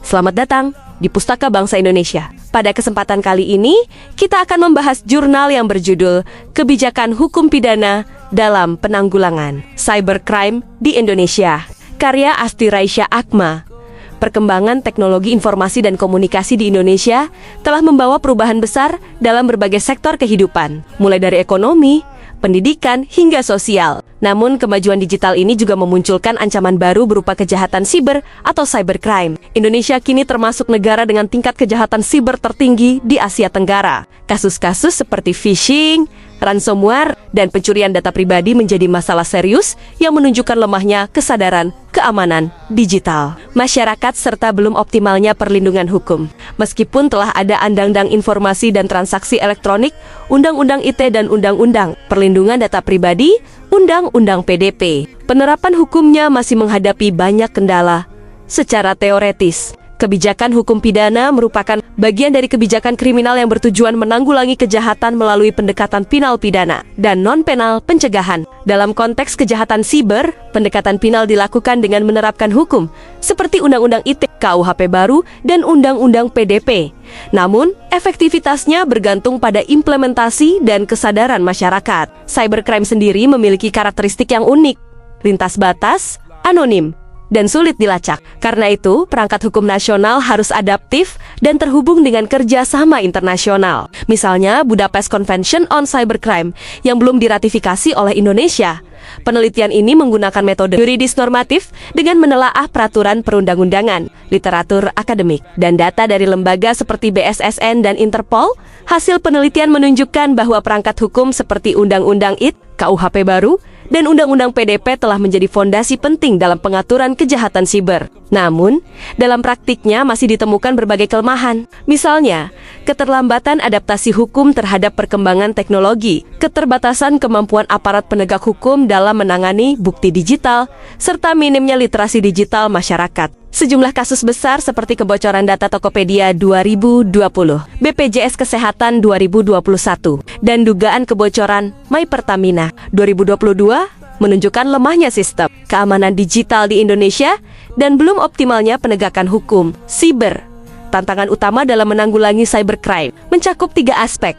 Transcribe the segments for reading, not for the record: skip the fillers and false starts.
Selamat datang di Pustaka Bangsa Indonesia. Pada kesempatan kali ini, kita akan membahas jurnal yang berjudul Kebijakan Hukum Pidana dalam Penanggulangan Cybercrime di Indonesia, karya Asti Raisya Akma. Perkembangan teknologi informasi dan komunikasi di Indonesia telah membawa perubahan besar dalam berbagai sektor kehidupan, mulai dari ekonomi, pendidikan, hingga sosial. Namun, kemajuan digital ini juga memunculkan ancaman baru berupa kejahatan siber atau cybercrime. Indonesia kini termasuk negara dengan tingkat kejahatan siber tertinggi di Asia Tenggara. Kasus-kasus seperti phishing, ransomware, dan pencurian data pribadi menjadi masalah serius yang menunjukkan lemahnya kesadaran keamanan digital masyarakat serta belum optimalnya perlindungan hukum. Meskipun telah ada Undang-Undang Informasi dan Transaksi Elektronik, Undang-Undang ITE dan Undang-Undang Perlindungan Data Pribadi, Undang-Undang PDP, penerapan hukumnya masih menghadapi banyak kendala. Secara teoretis, kebijakan hukum pidana merupakan bagian dari kebijakan kriminal yang bertujuan menanggulangi kejahatan melalui pendekatan penal pidana dan non-penal pencegahan. Dalam konteks kejahatan siber, pendekatan penal dilakukan dengan menerapkan hukum seperti Undang-Undang ITE, KUHP baru, dan Undang-Undang PDP. Namun, efektivitasnya bergantung pada implementasi dan kesadaran masyarakat. Cybercrime sendiri memiliki karakteristik yang unik, lintas batas, anonim, dan sulit dilacak. Karena itu, perangkat hukum nasional harus adaptif dan terhubung dengan kerjasama internasional. Misalnya, Budapest Convention on Cybercrime yang belum diratifikasi oleh Indonesia. Penelitian ini menggunakan metode yuridis normatif dengan menelaah peraturan perundang-undangan, literatur akademik, dan data dari lembaga seperti BSSN dan Interpol. Hasil penelitian menunjukkan bahwa perangkat hukum seperti Undang-Undang ITE, KUHP baru, dan Undang-Undang PDP telah menjadi fondasi penting dalam pengaturan kejahatan siber. Namun, dalam praktiknya masih ditemukan berbagai kelemahan. Misalnya, keterlambatan adaptasi hukum terhadap perkembangan teknologi, keterbatasan kemampuan aparat penegak hukum dalam menangani bukti digital, serta minimnya literasi digital masyarakat. Sejumlah kasus besar seperti kebocoran data Tokopedia 2020, BPJS Kesehatan 2021, dan dugaan kebocoran My Pertamina 2022 menunjukkan lemahnya sistem keamanan digital di Indonesia dan belum optimalnya penegakan hukum siber. Tantangan utama dalam menanggulangi cybercrime mencakup 3 aspek: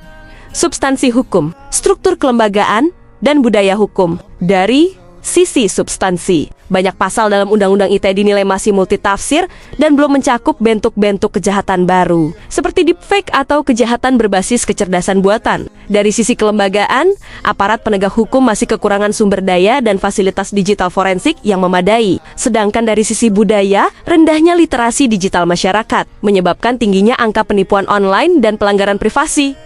substansi hukum, struktur kelembagaan, dan budaya hukum. Dari sisi substansi, banyak pasal dalam Undang-Undang ITE dinilai masih multitafsir dan belum mencakup bentuk-bentuk kejahatan baru, seperti deepfake atau kejahatan berbasis kecerdasan buatan. Dari sisi kelembagaan, aparat penegak hukum masih kekurangan sumber daya dan fasilitas digital forensik yang memadai. Sedangkan dari sisi budaya, rendahnya literasi digital masyarakat menyebabkan tingginya angka penipuan online dan pelanggaran privasi.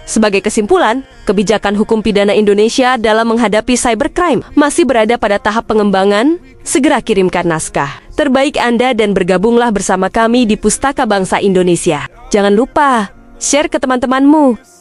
Sebagai kesimpulan, kebijakan hukum pidana Indonesia dalam menghadapi cybercrime masih berada pada tahap pengembangan. Segera kirimkan naskah terbaik Anda dan bergabunglah bersama kami di Pustaka Bangsa Indonesia. Jangan lupa share ke teman-temanmu.